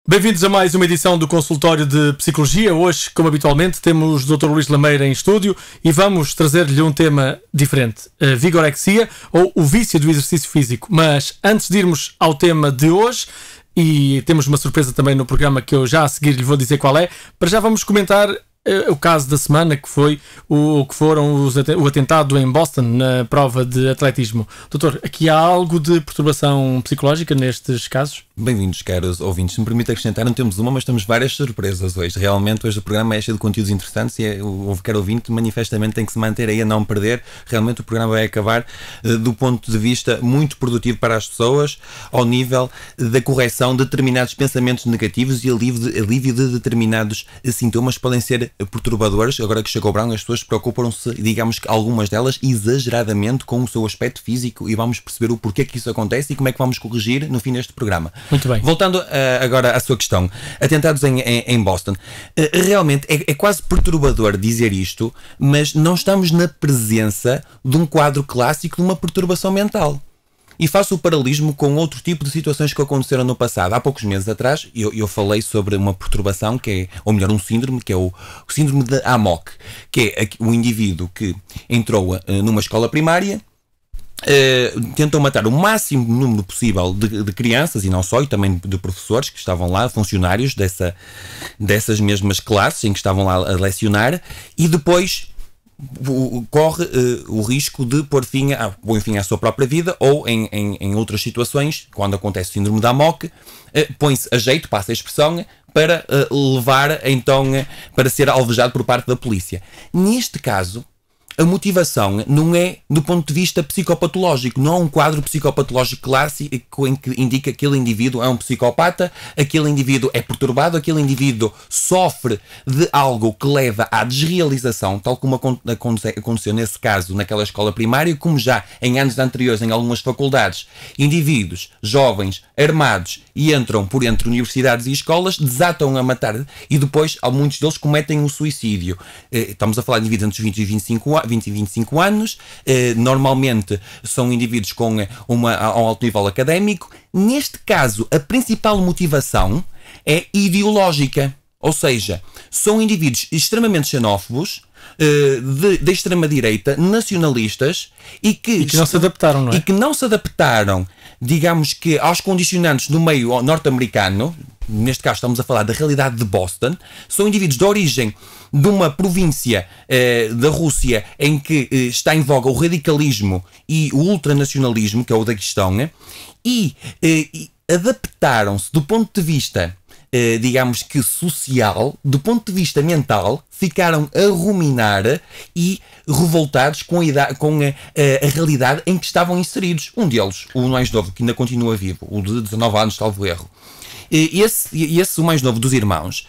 Bem-vindos a mais uma edição do Consultório de Psicologia. Hoje, como habitualmente, temos o Dr. Luís Lameira em estúdio e vamos trazer-lhe um tema diferente, a vigorexia ou o vício do exercício físico. Mas antes de irmos ao tema de hoje, e temos uma surpresa também no programa que eu já a seguir lhe vou dizer qual é, para já vamos comentar o caso da semana, que foi o atentado em Boston na prova de atletismo. Doutor, aqui há algo de perturbação psicológica nestes casos? Bem-vindos, caros ouvintes. Se me permite acrescentar, não temos uma, mas temos várias surpresas hoje. Realmente, hoje o programa é cheio de conteúdos interessantes e o caro ouvinte manifestamente tem que se manter aí a não perder. Realmente o programa vai acabar do ponto de vista muito produtivo para as pessoas, ao nível da correção de determinados pensamentos negativos e alívio de determinados sintomas que podem ser perturbadores. Agora que chegou o verão, as pessoas preocupam-se, digamos que algumas delas, exageradamente com o seu aspecto físico, e vamos perceber o porquê que isso acontece e como é que vamos corrigir no fim deste programa. Muito bem. Voltando agora à sua questão, atentados em Boston. Realmente é quase perturbador dizer isto, mas não estamos na presença de um quadro clássico de uma perturbação mental. E faço o paralelismo com outro tipo de situações que aconteceram no passado. Há poucos meses atrás, eu falei sobre uma perturbação, que é, ou melhor, um síndrome, que é o síndrome de Amok, que é o indivíduo que entrou numa escola primária, tentou matar o máximo número possível de crianças, e não só, e também de professores que estavam lá, funcionários dessas mesmas classes em que estavam lá a lecionar, e depois corre o risco de pôr fim à sua própria vida, ou em outras situações, quando acontece o síndrome da Amok, põe-se a jeito, passa a expressão, para levar então para ser alvejado por parte da polícia. Neste caso, a motivação não é do ponto de vista psicopatológico, não há um quadro psicopatológico clássico em que indica que aquele indivíduo é um psicopata, aquele indivíduo é perturbado, aquele indivíduo sofre de algo que leva à desrealização, tal como aconteceu nesse caso naquela escola primária, como já em anos anteriores em algumas faculdades, indivíduos jovens, armados, e entram por entre universidades e escolas, desatam a matar, e depois muitos deles cometem o suicídio. Estamos a falar de indivíduos entre os 20 e 25 anos, normalmente são indivíduos com um alto nível académico. Neste caso, a principal motivação é ideológica, ou seja, são indivíduos extremamente xenófobos, da extrema-direita, nacionalistas, e que não se adaptaram, não é? E que não se adaptaram, digamos que, aos condicionantes do meio norte-americano. Neste caso estamos a falar da realidade de Boston. São indivíduos de origem de uma província da Rússia em que está em voga o radicalismo e o ultranacionalismo, que é o da questão, e adaptaram-se do ponto de vista, digamos que social, do ponto de vista mental, ficaram a ruminar e revoltados com a realidade em que estavam inseridos. Um deles, o mais novo, que ainda continua vivo, o de 19 anos, salvo erro. Esse, o mais novo dos irmãos,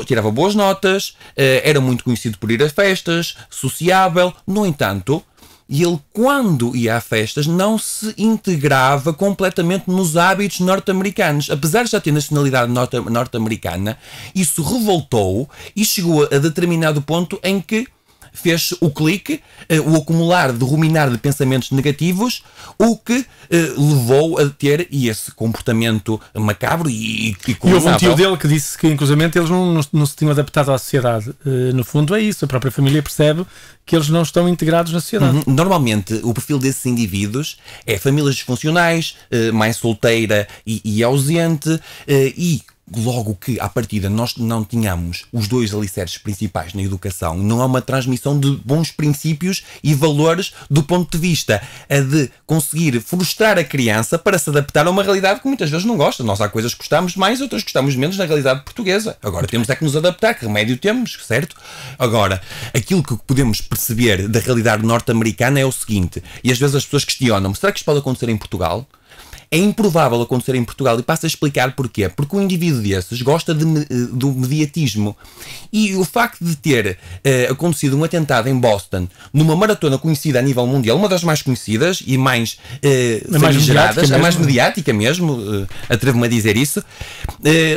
tirava boas notas, era muito conhecido por ir a festas, sociável. No entanto, ele, quando ia a festas, não se integrava completamente nos hábitos norte-americanos. Apesar de já ter nacionalidade norte-americana, isso revoltou e chegou a determinado ponto em que fez o clique, o acumular de ruminar de pensamentos negativos, o que levou a ter esse comportamento macabro e houve um tio dele que disse que, inclusivamente, eles não se tinham adaptado à sociedade. No fundo é isso, a própria família percebe que eles não estão integrados na sociedade. Normalmente, o perfil desses indivíduos é famílias disfuncionais, mãe solteira e ausente, e logo que, à partida, nós não tínhamos os dois alicerces principais na educação, não há uma transmissão de bons princípios e valores do ponto de vista de conseguir frustrar a criança para se adaptar a uma realidade que muitas vezes não gosta. Nós há coisas que gostamos mais, outras que gostamos menos na realidade portuguesa. Agora temos é que nos adaptar, que remédio temos, certo? Agora, aquilo que podemos perceber da realidade norte-americana é o seguinte, e às vezes as pessoas questionam-me, será que isto pode acontecer em Portugal? É improvável acontecer em Portugal, e passo a explicar porquê. Porque um indivíduo desses gosta do mediatismo. E o facto de ter acontecido um atentado em Boston, numa maratona conhecida a nível mundial, uma das mais conhecidas e mais famigeradas, a mais mediática mesmo, atrevo-me a dizer isso,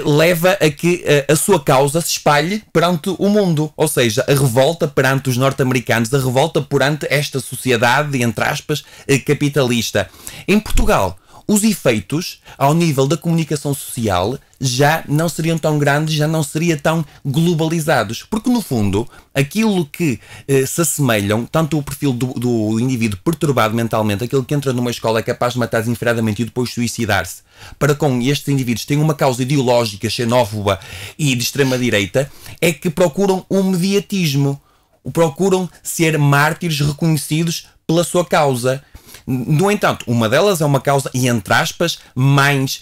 leva a que a sua causa se espalhe perante o mundo. Ou seja, a revolta perante os norte-americanos, a revolta perante esta sociedade, entre aspas, capitalista. Em Portugal, os efeitos ao nível da comunicação social já não seriam tão grandes, já não seriam tão globalizados. Porque, no fundo, aquilo que se assemelham, tanto o perfil do indivíduo perturbado mentalmente, aquele que entra numa escola é capaz de matar desenfreadamente e depois suicidar-se, para com estes indivíduos que têm uma causa ideológica, xenófoba e de extrema-direita, é que procuram um mediatismo, procuram ser mártires reconhecidos pela sua causa. No entanto, uma delas é uma causa, e entre aspas, mais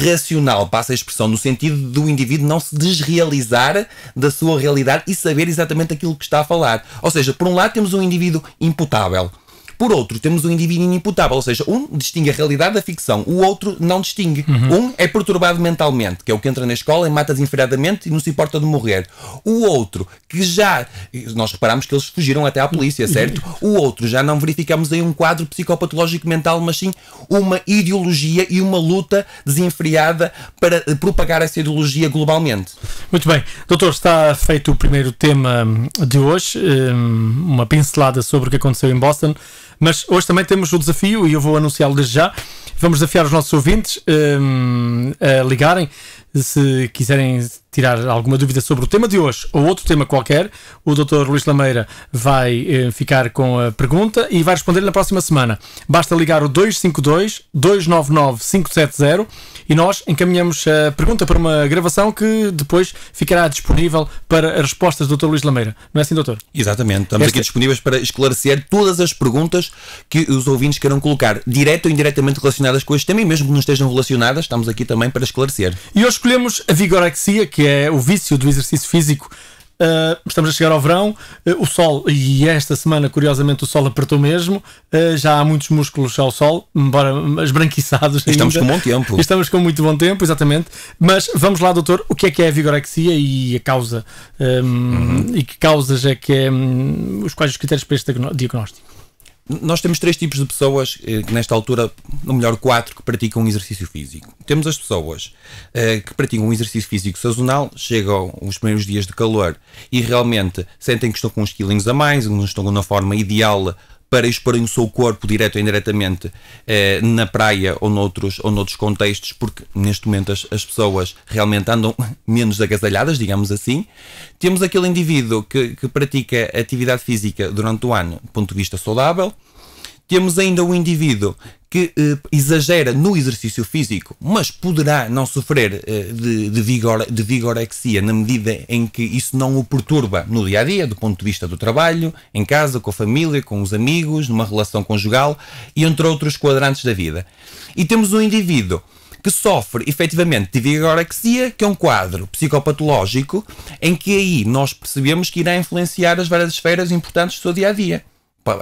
racional, passa a expressão, no sentido do indivíduo não se desrealizar da sua realidade e saber exatamente aquilo que está a falar. Ou seja, por um lado temos um indivíduo imputável. Por outro, temos um indivíduo inimputável, ou seja, um distingue a realidade da ficção, o outro não distingue. Um é perturbado mentalmente, que é o que entra na escola e mata desenfreadamente e não se importa de morrer. O outro, que já... Nós reparamos que eles fugiram até à polícia, certo? O outro, já não verificamos aí um quadro psicopatológico mental, mas sim uma ideologia e uma luta desenfreada para propagar essa ideologia globalmente. Muito bem. Doutor, está feito o primeiro tema de hoje, uma pincelada sobre o que aconteceu em Boston. Mas hoje também temos o desafio, e eu vou anunciá-lo desde já. Vamos desafiar os nossos ouvintes a ligarem, se quiserem tirar alguma dúvida sobre o tema de hoje ou outro tema qualquer. O Dr. Luís Lameira vai ficar com a pergunta e vai responder na próxima semana. Basta ligar o 252-299-570 e nós encaminhamos a pergunta para uma gravação que depois ficará disponível para as respostas do Dr. Luís Lameira. Não é assim, doutor? Exatamente. Estamos aqui disponíveis para esclarecer todas as perguntas que os ouvintes queiram colocar, direto ou indiretamente relacionadas com este tema, e mesmo que não estejam relacionadas, estamos aqui também para esclarecer. E hoje escolhemos a vigorexia, que é o vício do exercício físico. Estamos a chegar ao verão, o sol, e esta semana curiosamente o sol apertou mesmo, já há muitos músculos ao sol, embora esbranquiçados ainda. Estamos com bom tempo. Estamos com muito bom tempo, exatamente. Mas vamos lá, doutor, o que é a vigorexia e a causa? E que causas é que é, quais os critérios para este diagnóstico? Nós temos 3 tipos de pessoas, que nesta altura, no melhor 4, que praticam um exercício físico. Temos as pessoas que praticam um exercício físico sazonal, chegam os primeiros dias de calor e realmente sentem que estão com uns quilinhos a mais, não estão na forma ideal para exporem o seu corpo direto ou indiretamente na praia ou noutros contextos, porque neste momento as pessoas realmente andam menos agasalhadas, digamos assim. Temos aquele indivíduo que pratica atividade física durante o ano do ponto de vista saudável. Temos ainda o indivíduo que exagera no exercício físico, mas poderá não sofrer de vigorexia na medida em que isso não o perturba no dia-a-dia, do ponto de vista do trabalho, em casa, com a família, com os amigos, numa relação conjugal e entre outros quadrantes da vida. E temos um indivíduo que sofre efetivamente de vigorexia, que é um quadro psicopatológico em que aí nós percebemos que irá influenciar as várias esferas importantes do seu dia-a-dia.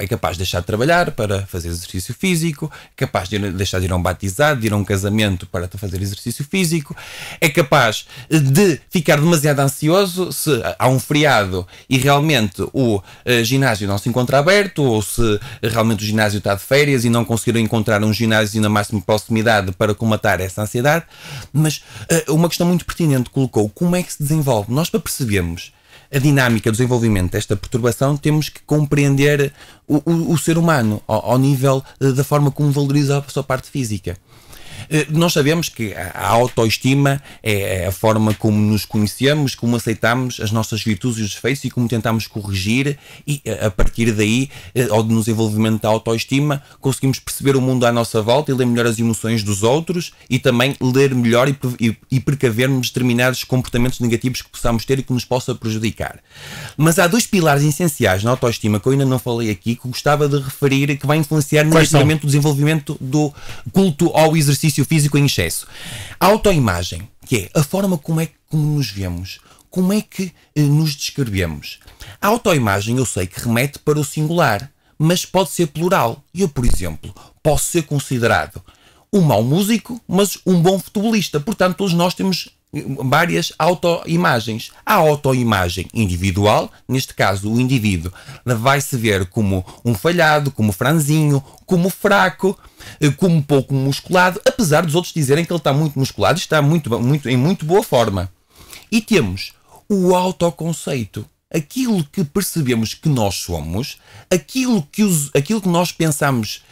É capaz de deixar de trabalhar para fazer exercício físico, é capaz de deixar de ir a um batizado, de ir a um casamento para fazer exercício físico, é capaz de ficar demasiado ansioso se há um feriado e realmente o ginásio não se encontra aberto, ou se realmente o ginásio está de férias e não conseguiram encontrar um ginásio na máxima proximidade para combater essa ansiedade. Mas uma questão muito pertinente colocou: como é que se desenvolve? Nós, para percebermos a dinâmica do desenvolvimento desta perturbação, temos que compreender o ser humano ao nível da forma como valoriza a sua parte física. Nós sabemos que a autoestima é a forma como nos conhecemos, como aceitamos as nossas virtudes e os defeitos e como tentamos corrigir, e a partir daí, ao desenvolvimento da autoestima, conseguimos perceber o mundo à nossa volta e ler melhor as emoções dos outros e também ler melhor e precavermos determinados comportamentos negativos que possamos ter e que nos possa prejudicar. Mas há 2 pilares essenciais na autoestima que eu ainda não falei aqui, que gostava de referir, que vai influenciar negativamente o desenvolvimento do culto ao exercício físico em excesso. A autoimagem, que é a forma como nos vemos, como é que nos descrevemos. A autoimagem, eu sei que remete para o singular, mas pode ser plural. Eu, por exemplo, posso ser considerado um mau músico, mas um bom futebolista. Portanto, todos nós temos várias autoimagens. A autoimagem individual, neste caso o indivíduo vai-se ver como um falhado, como franzinho, como fraco, como pouco musculado, apesar dos outros dizerem que ele está muito musculado e está em muito boa forma. E temos o autoconceito, aquilo que percebemos que nós somos, aquilo que nós pensamos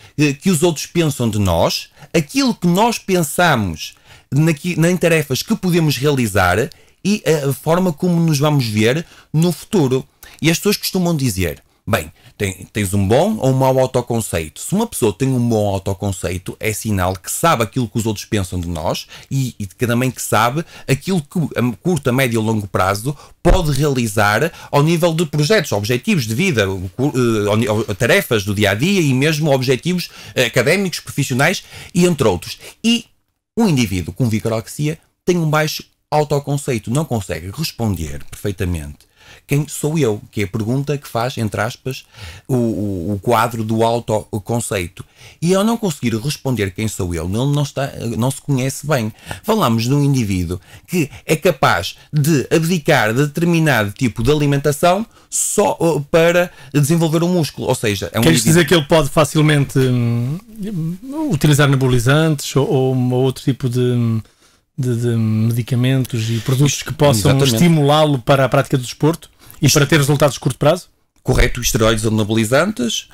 que os outros pensam de nós, aquilo que nós pensamos em tarefas que podemos realizar e a forma como nos vamos ver no futuro. E as pessoas costumam dizer, bem, tens um bom ou um mau autoconceito. Se uma pessoa tem um bom autoconceito, é sinal que sabe aquilo que os outros pensam de nós e também que sabe aquilo que a curto, a médio e a longo prazo pode realizar ao nível de projetos, objetivos de vida, tarefas do dia-a-dia e mesmo objetivos académicos, profissionais e entre outros. E um indivíduo com vigorexia tem um baixo autoconceito, não consegue responder perfeitamente quem sou eu, que é a pergunta que faz, entre aspas, o quadro do autoconceito. E ao não conseguir responder quem sou eu, ele não se conhece bem. Falamos de um indivíduo que é capaz de abdicar de determinado tipo de alimentação só para desenvolver um músculo. Ou seja, é um Queres dizer que ele pode facilmente utilizar anabolizantes ou outro tipo de medicamentos e produtos que possam estimulá-lo para a prática do desporto e para ter resultados de curto prazo? Correto, esteroides anabolizantes,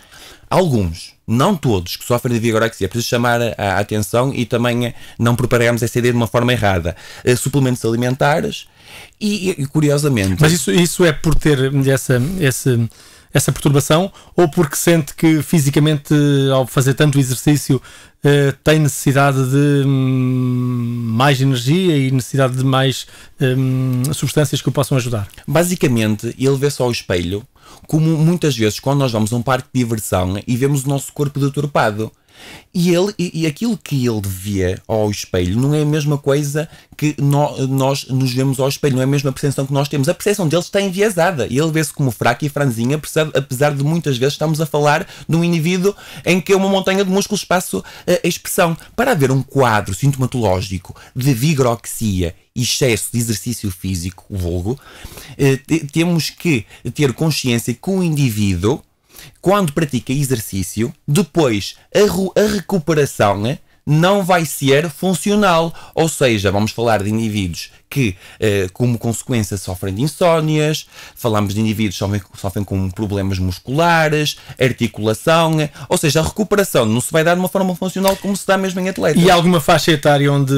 alguns, não todos, que sofrem de vigorexia. É preciso chamar a atenção e também não propagarmos essa ideia de uma forma errada. Suplementos alimentares e curiosamente... Mas isso é por ter essa perturbação ou porque sente que fisicamente, ao fazer tanto exercício, tem necessidade de mais energia e necessidade de mais substâncias que o possam ajudar? Basicamente, ele vê-se ao espelho como muitas vezes quando nós vamos a um parque de diversão e vemos o nosso corpo deturpado. E aquilo que ele vê ao espelho não é a mesma coisa que nós nos vemos ao espelho, não é a mesma percepção que nós temos. A percepção dele está enviesada e ele vê-se como fraco e franzinho, apesar de muitas vezes estamos a falar de um indivíduo em que uma montanha de músculos passa a expressão. Para haver um quadro sintomatológico de vigorexia e excesso de exercício físico, vulgo, temos que ter consciência que o indivíduo, quando pratica exercício, depois a recuperação não vai ser funcional. Ou seja, vamos falar de indivíduos que, como consequência, sofrem de insónias, falamos de indivíduos que sofrem com problemas musculares, articulação, ou seja, a recuperação não se vai dar de uma forma funcional como se dá mesmo em atletas. E há alguma faixa etária onde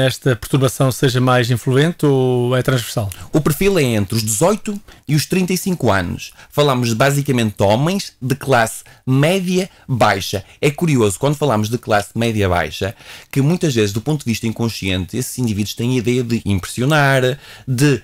esta perturbação seja mais influente ou é transversal? O perfil é entre os 18 e os 35 anos. Falamos basicamente de homens de classe média-baixa. É curioso, quando falamos de classe média-baixa, que muitas vezes, do ponto de vista inconsciente, esses indivíduos têm a ideia de impressionar, de,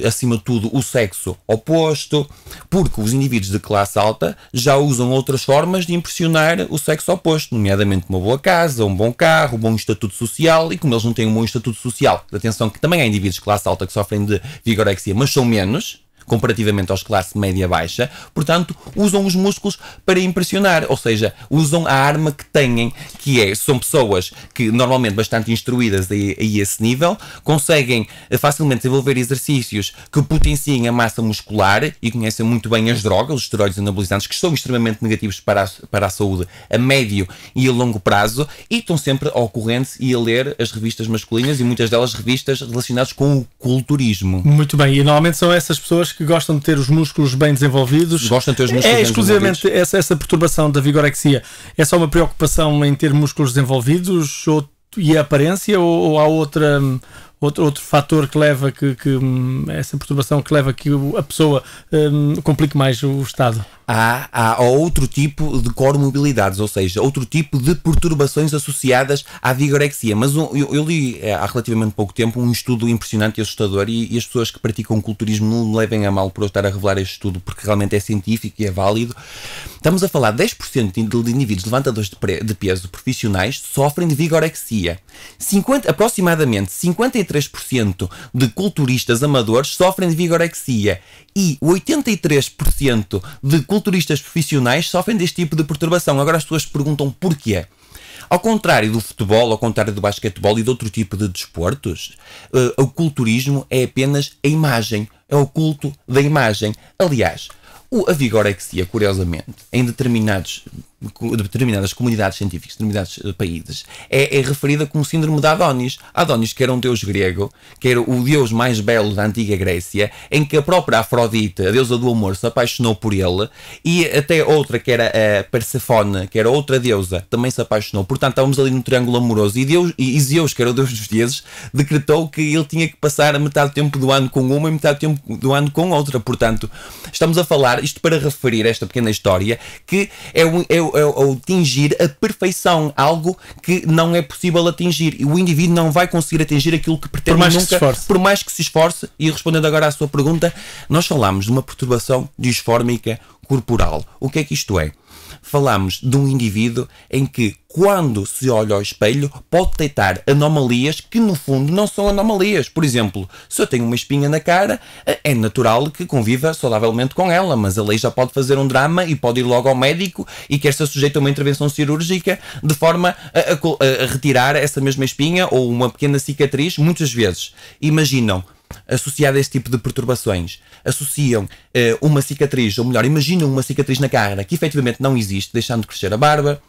acima de tudo, o sexo oposto, porque os indivíduos de classe alta já usam outras formas de impressionar o sexo oposto, nomeadamente uma boa casa, um bom carro, um bom estatuto social, e como eles não têm um bom estatuto social, atenção que também há indivíduos de classe alta que sofrem de vigorexia, mas são menos, comparativamente aos classe média-baixa, portanto, usam os músculos para impressionar, ou seja, usam a arma que têm, são pessoas que normalmente bastante instruídas a esse nível, conseguem facilmente desenvolver exercícios que potenciem a massa muscular e conhecem muito bem as drogas, os esteroides anabolizantes, que são extremamente negativos para a saúde a médio e a longo prazo, e estão sempre ao corrente e a ler as revistas masculinas e muitas delas revistas relacionadas com o culturismo. Muito bem, e normalmente são essas pessoas que gostam de ter os músculos bem desenvolvidos. Gostam de ter os músculos bem exclusivamente essa perturbação da vigorexia é só uma preocupação em ter músculos desenvolvidos e a aparência ou há outro fator que leva essa perturbação que leva que a pessoa complique mais o estado? Há outro tipo de comorbilidades, ou seja, outro tipo de perturbações associadas à vigorexia. Mas eu li há relativamente pouco tempo um estudo impressionante e assustador e as pessoas que praticam culturismo não me levem a mal por eu estar a revelar este estudo, porque realmente é científico e é válido. Estamos a falar de 10% de indivíduos levantadores de peso profissionais sofrem de vigorexia. Aproximadamente 53% de culturistas amadores sofrem de vigorexia e 83% de culturistas profissionais sofrem deste tipo de perturbação. Agora as pessoas perguntam porquê. Ao contrário do futebol, ao contrário do basquetebol e de outro tipo de desportos, o culturismo é apenas a imagem, é o culto da imagem. Aliás, a vigorexia, curiosamente, em determinados determinadas comunidades científicas, determinados países, é referida como síndrome de Adonis. Adonis, que era um deus grego, que era o deus mais belo da antiga Grécia, em que a própria Afrodite, a deusa do amor, se apaixonou por ele, e até outra, que era a Persefone, que era outra deusa, também se apaixonou. Portanto, estávamos ali no triângulo amoroso, e Zeus, que era o deus dos deuses, decretou que ele tinha que passar a metade do tempo do ano com uma e metade do tempo do ano com outra. Portanto, estamos a falar, isto para referir esta pequena história, que é atingir a perfeição, algo que não é possível atingir, e o indivíduo não vai conseguir atingir aquilo que pretende nunca, por mais que se esforce. E respondendo agora à sua pergunta, nós falamos de uma perturbação disfórmica corporal. O que é que isto é? Falamos de um indivíduo em que, quando se olha ao espelho, pode detectar anomalias que, no fundo, não são anomalias. Por exemplo, se eu tenho uma espinha na cara, é natural que conviva saudavelmente com ela, mas a lei já pode fazer um drama e pode ir logo ao médico e quer ser sujeito a uma intervenção cirúrgica de forma a retirar essa mesma espinha ou uma pequena cicatriz. Muitas vezes, imaginam, associado a este tipo de perturbações, associam uma cicatriz, ou melhor, imaginam uma cicatriz na cara que efetivamente não existe, deixando de crescer a barba.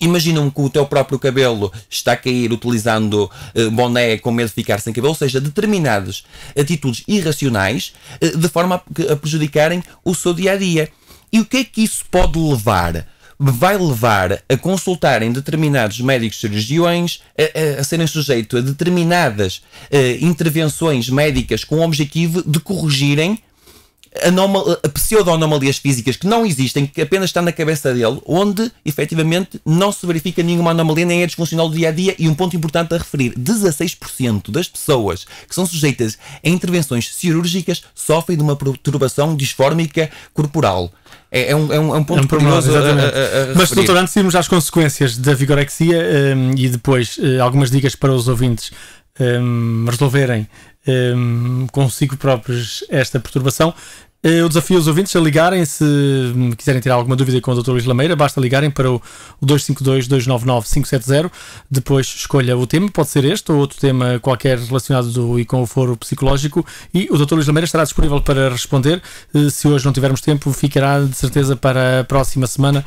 Imaginam que o teu próprio cabelo está a cair utilizando boné com medo de ficar sem cabelo, ou seja, determinadas atitudes irracionais de forma a prejudicarem o seu dia-a-dia. E o que é que isso pode levar? Vai levar a consultarem determinados médicos cirurgiões, a serem sujeitos a determinadas intervenções médicas com o objetivo de corrigirem pseudo-anomalias físicas que não existem, que apenas está na cabeça dele, onde efetivamente não se verifica nenhuma anomalia, nem é disfuncional do dia-a-dia. E um ponto importante a referir: 16% das pessoas que são sujeitas a intervenções cirúrgicas sofrem de uma perturbação disfórmica corporal. É um ponto curioso a Mas, doutor, antes de irmos às consequências da vigorexia e depois algumas dicas para os ouvintes resolverem consigo próprios esta perturbação, eu desafio os ouvintes a ligarem. Se quiserem tirar alguma dúvida com o Dr. Luís Lameira, basta ligarem para o 252-299-570. Depois escolha o tema, pode ser este ou outro tema qualquer relacionado e com o foro psicológico, e o Dr. Luís Lameira estará disponível para responder. Se hoje não tivermos tempo, ficará de certeza para a próxima semana.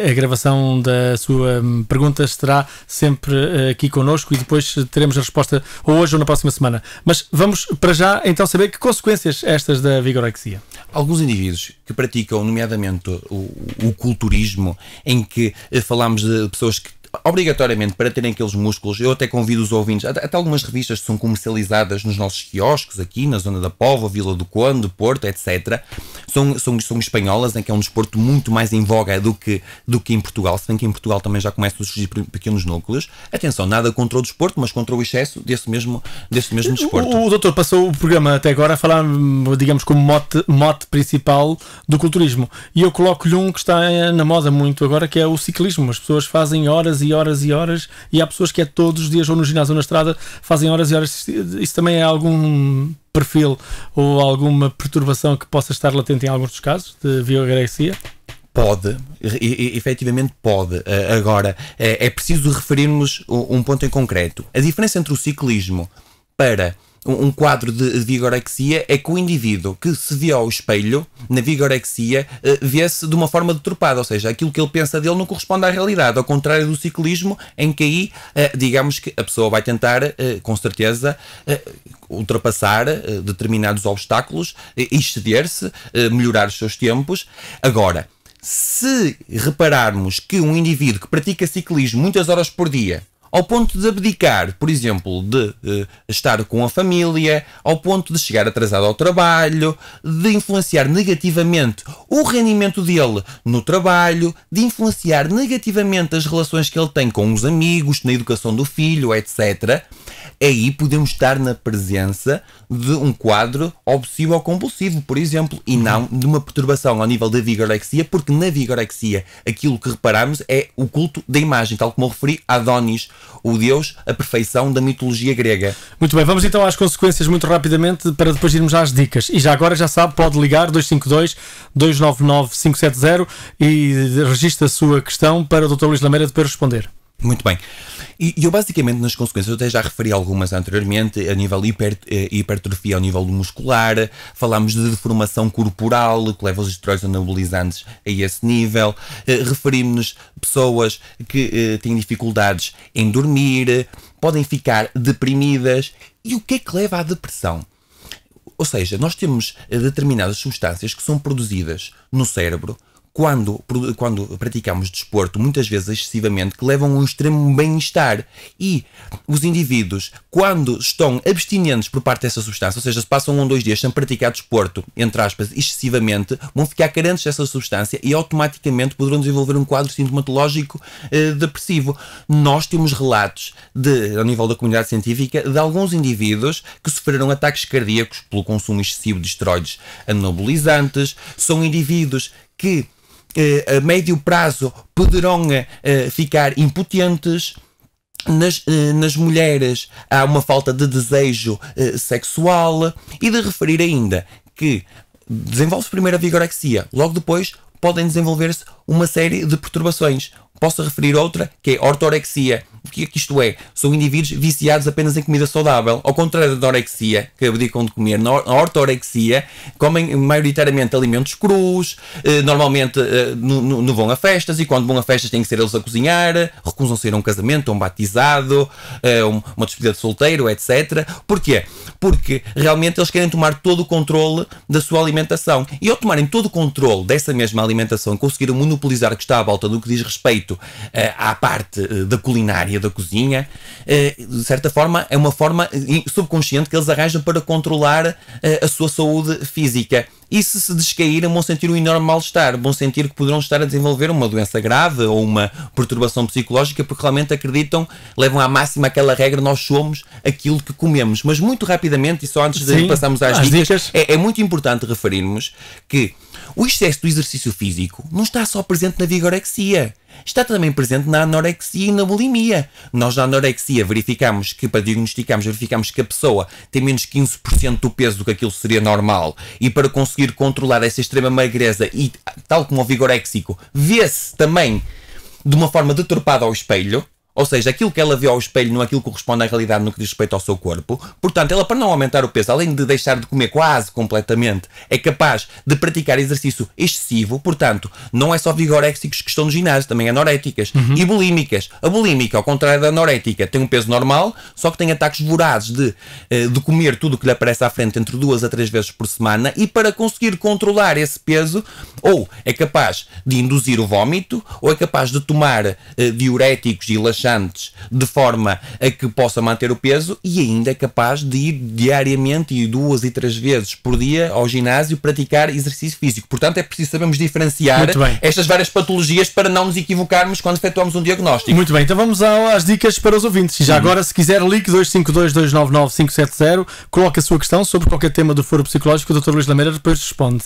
A gravação da sua pergunta estará sempre aqui connosco e depois teremos a resposta ou hoje ou na próxima semana. Mas vamos para já então saber que consequências estas da vigorexia. Alguns indivíduos que praticam, nomeadamente, o culturismo, em que falamos de pessoas que obrigatoriamente, para terem aqueles músculos, eu até convido os ouvintes, até algumas revistas que são comercializadas nos nossos quiosques aqui na zona da Póvoa, Vila do Conde, Porto, etc. São espanholas, em que é um desporto muito mais em voga do que em Portugal, se bem que em Portugal também já começam a surgir pequenos núcleos. Atenção, nada contra o desporto, mas contra o excesso desse mesmo desporto. O doutor passou o programa até agora a falar, digamos, como mote principal do culturismo, e eu coloco-lhe um que está na moda muito agora, que é o ciclismo. As pessoas fazem horas e horas e horas, e há pessoas que todos os dias, ou no ginásio ou na estrada, fazem horas e horas. Isso também é algum perfil ou alguma perturbação que possa estar latente em alguns dos casos de vigorexia? Pode, efetivamente pode. Agora, é preciso referirmos um ponto em concreto. A diferença entre o ciclismo para um quadro de vigorexia é que o indivíduo que se vê ao espelho, na vigorexia, vê-se de uma forma deturpada, ou seja, aquilo que ele pensa dele não corresponde à realidade, ao contrário do ciclismo, em que aí, digamos que a pessoa vai tentar, com certeza, ultrapassar determinados obstáculos, exceder-se, melhorar os seus tempos. Agora, se repararmos que um indivíduo que pratica ciclismo muitas horas por dia, ao ponto de abdicar, por exemplo, de estar com a família, ao ponto de chegar atrasado ao trabalho, de influenciar negativamente o rendimento dele no trabalho, de influenciar negativamente as relações que ele tem com os amigos, na educação do filho, etc., aí podemos estar na presença de um quadro obsessivo-compulsivo, por exemplo, e não de uma perturbação ao nível da vigorexia, porque na vigorexia aquilo que reparamos é o culto da imagem, tal como eu referi a Adonis, o deus, a perfeição da mitologia grega. Muito bem, vamos então às consequências muito rapidamente, para depois irmos às dicas. E já agora, já sabe, pode ligar 252-299-570 e registra a sua questão para o Dr. Luís Lameira depois responder. Muito bem. E eu basicamente nas consequências, eu até já referi algumas anteriormente, a nível hipertrofia ao nível muscular, falámos de deformação corporal, que leva os esteroides anabolizantes a esse nível, referimos-nos pessoas que têm dificuldades em dormir, podem ficar deprimidas. E o que é que leva à depressão? Ou seja, nós temos determinadas substâncias que são produzidas no cérebro quando praticamos desporto, muitas vezes excessivamente, que levam a um extremo bem-estar. E os indivíduos, quando estão abstinentes por parte dessa substância, ou seja, se passam 1 ou 2 dias sem praticar desporto, entre aspas, excessivamente, vão ficar carentes dessa substância e automaticamente poderão desenvolver um quadro sintomatológico depressivo. Nós temos relatos, ao nível da comunidade científica, de alguns indivíduos que sofreram ataques cardíacos pelo consumo excessivo de esteroides anabolizantes. São indivíduos que a médio prazo poderão ficar impotentes. Nas mulheres há uma falta de desejo sexual, e de referir ainda que desenvolve-se primeiro a vigorexia, logo depois podem desenvolver-se uma série de perturbações. Posso referir outra, que é ortorexia. O que é que isto é? São indivíduos viciados apenas em comida saudável. Ao contrário da anorexia, que abdicam de comer. Na ortorexia, comem maioritariamente alimentos crus, normalmente não vão a festas, e quando vão a festas têm que ser eles a cozinhar, recusam-se a ir a um casamento, a um batizado, uma despedida de solteiro, etc. Porquê? Porque realmente eles querem tomar todo o controle da sua alimentação. E ao tomarem todo o controle dessa mesma alimentação, conseguiram monopolizar o que está à volta do que diz respeito à parte da culinária, da cozinha, de certa forma é uma forma subconsciente que eles arranjam para controlar a sua saúde física. E se descaírem, vão sentir um enorme mal-estar, vão sentir que poderão estar a desenvolver uma doença grave ou uma perturbação psicológica, porque realmente acreditam, levam à máxima aquela regra: nós somos aquilo que comemos. Mas muito rapidamente, e só antes de passarmos às dicas, é muito importante referirmos que o excesso do exercício físico não está só presente na vigorexia, está também presente na anorexia e na bulimia. Nós na anorexia verificamos que a pessoa tem menos 15% do peso do que aquilo seria normal, e para conseguir controlar essa extrema magreza, e tal como o vigoréxico, vê-se também de uma forma deturpada ao espelho. Ou seja, aquilo que ela vê ao espelho não é aquilo que corresponde à realidade no que diz respeito ao seu corpo. Portanto, ela, para não aumentar o peso, além de deixar de comer quase completamente, é capaz de praticar exercício excessivo. Portanto, não é só vigoréxicos que estão no ginásio, também anoréticas e bulímicas. A bulímica, ao contrário da anorética, tem um peso normal, só que tem ataques vorazes de comer tudo o que lhe aparece à frente entre 2 a 3 vezes por semana, e para conseguir controlar esse peso, ou é capaz de induzir o vómito, ou é capaz de tomar diuréticos e laxantes de forma a que possa manter o peso, e ainda é capaz de ir diariamente e 2 e 3 vezes por dia ao ginásio praticar exercício físico. Portanto, é preciso sabermos diferenciar estas várias patologias para não nos equivocarmos quando efetuamos um diagnóstico. Muito bem, então vamos às dicas para os ouvintes. E já agora, se quiser, ligue 252-299-570, coloque a sua questão sobre qualquer tema do foro psicológico. O Dr. Luís Lameira depois responde.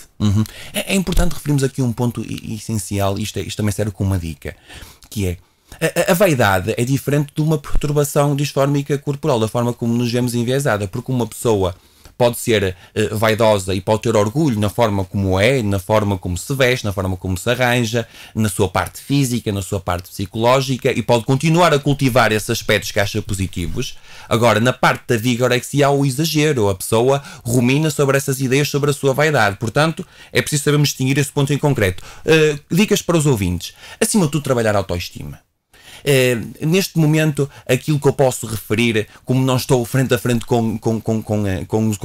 É importante referirmos aqui um ponto essencial, isto também serve como uma dica, que é: a vaidade é diferente de uma perturbação disfórmica corporal, da forma como nos vemos enviesada, porque uma pessoa pode ser vaidosa e pode ter orgulho na forma como é, na forma como se veste, na forma como se arranja, na sua parte física, na sua parte psicológica, e pode continuar a cultivar esses aspectos que acha positivos. Agora, na parte da vigorexia há o exagero, a pessoa rumina sobre essas ideias sobre a sua vaidade. Portanto, é preciso sabermos distinguir esse ponto em concreto. Dicas para os ouvintes: acima de tudo, trabalhar a autoestima. Neste momento, aquilo que eu posso referir, como não estou frente a frente com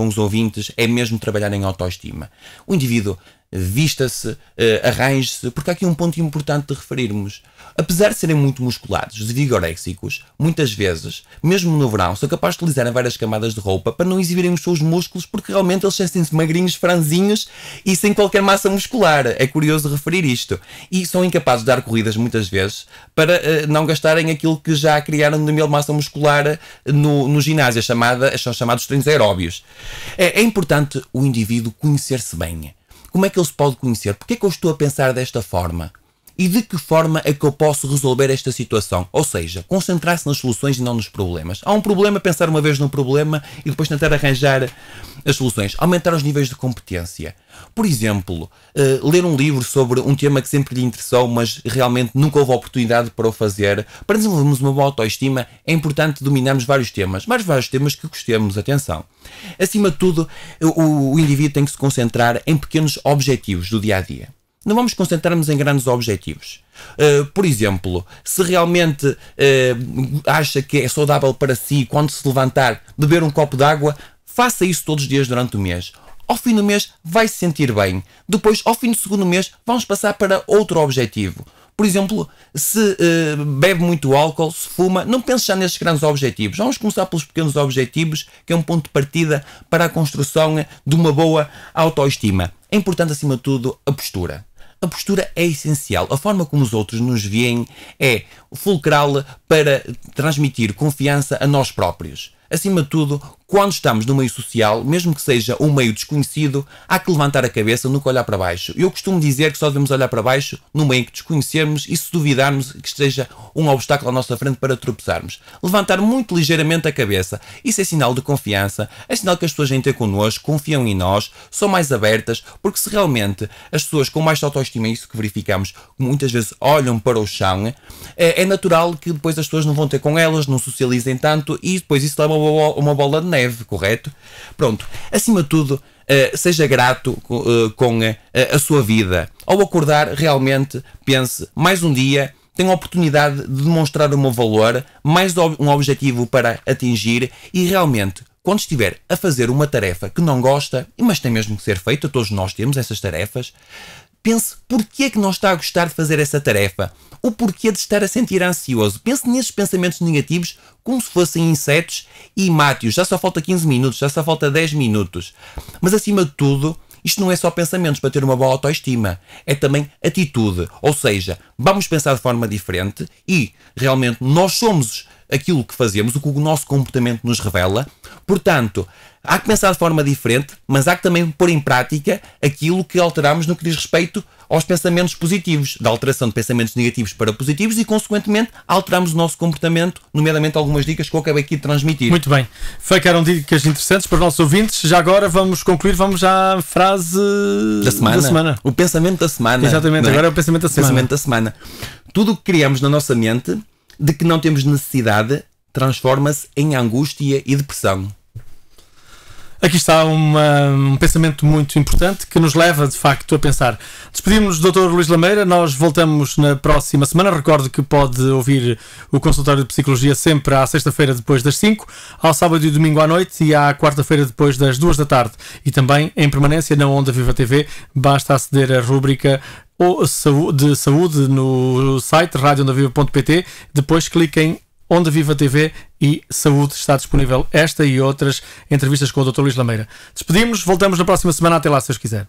os ouvintes, é mesmo trabalhar em autoestima. O indivíduo vista-se, arranje-se, porque há aqui um ponto importante de referirmos. Apesar de serem muito musculados, de vigoréxicos, muitas vezes, mesmo no verão, são capazes de utilizarem várias camadas de roupa para não exibirem os seus músculos, porque realmente eles sentem-se magrinhos, franzinhos e sem qualquer massa muscular. É curioso referir isto. E são incapazes de dar corridas muitas vezes para não gastarem aquilo que já criaram de massa muscular no ginásio, são chamados treinos aeróbios. É importante o indivíduo conhecer-se bem. Como é que ele se pode conhecer? Porquê é que eu estou a pensar desta forma? e de que forma é que eu posso resolver esta situação. Ou seja, concentrar-se nas soluções e não nos problemas. Há um problema, pensar uma vez no problema e depois tentar arranjar as soluções. Aumentar os níveis de competência. Por exemplo, ler um livro sobre um tema que sempre lhe interessou, mas realmente nunca houve oportunidade para o fazer. Para desenvolvermos uma boa autoestima, é importante dominarmos vários temas, mas vários temas que gostemos, atenção. Acima de tudo, o indivíduo tem que se concentrar em pequenos objetivos do dia-a-dia. Não vamos concentrar-nos em grandes objetivos. Por exemplo, se realmente acha que é saudável para si, quando se levantar, beber um copo de água, faça isso todos os dias durante o mês. Ao fim do mês vai se sentir bem. Depois, ao fim do segundo mês, vamos passar para outro objetivo. Por exemplo, se bebe muito álcool, se fuma, não pense já nesses grandes objetivos. Vamos começar pelos pequenos objetivos, que é um ponto de partida para a construção de uma boa autoestima. É importante, acima de tudo, a postura. A postura é essencial. A forma como os outros nos veem é fulcral para transmitir confiança a nós próprios. Acima de tudo, quando estamos no meio social, mesmo que seja um meio desconhecido, há que levantar a cabeça, nunca olhar para baixo. Eu costumo dizer que só devemos olhar para baixo no meio que desconhecermos e se duvidarmos que esteja um obstáculo à nossa frente para tropeçarmos. Levantar muito ligeiramente a cabeça. Isso é sinal de confiança, é sinal que as pessoas vêm ter connosco, confiam em nós, são mais abertas, porque se realmente as pessoas com mais autoestima, isso que verificamos, muitas vezes olham para o chão, é natural que depois as pessoas não vão ter com elas, não socializem tanto e depois isso leva uma bola de neve, correto? Pronto, acima de tudo, seja grato com a sua vida. Ao acordar, realmente pense, mais um dia, tenho a oportunidade de demonstrar o meu valor, mais um objetivo para atingir e realmente, quando estiver a fazer uma tarefa que não gosta, mas tem mesmo que ser feita, todos nós temos essas tarefas, pense porquê é que não está a gostar de fazer essa tarefa. O porquê de estar a sentir ansioso. Pense nesses pensamentos negativos como se fossem insetos e mate-os. Já só falta 15 minutos, já só falta 10 minutos. Mas acima de tudo, isto não é só pensamentos para ter uma boa autoestima. É também atitude. Ou seja, vamos pensar de forma diferente e realmente nós somos aquilo que fazemos, o que o nosso comportamento nos revela. Portanto, há que pensar de forma diferente, mas há que também pôr em prática aquilo que alteramos no que diz respeito aos pensamentos positivos, da alteração de pensamentos negativos para positivos e, consequentemente, alteramos o nosso comportamento, nomeadamente algumas dicas que eu acabei aqui de transmitir. Muito bem. Ficaram dicas interessantes para os nossos ouvintes. Já agora vamos concluir, vamos à frase da semana. O pensamento da semana. Exatamente, agora é o pensamento da semana. Pensamento da semana. Tudo o que criamos na nossa mente, de que não temos necessidade, transforma-se em angústia e depressão. Aqui está um pensamento muito importante que nos leva, de facto, a pensar. Despedimos-nos do Dr. Luís Lameira. Nós voltamos na próxima semana. Recordo que pode ouvir o consultório de psicologia sempre à sexta-feira depois das 5, ao sábado e domingo à noite e à quarta-feira depois das 2 da tarde. E também em permanência na Onda Viva TV. Basta aceder à rúbrica de saúde no site radioondaviva.pt. Depois cliquem Onda Viva TV e Saúde. Está disponível esta e outras entrevistas com o Dr. Luís Lameira. Despedimos, voltamos na próxima semana. Até lá, se Deus quiser.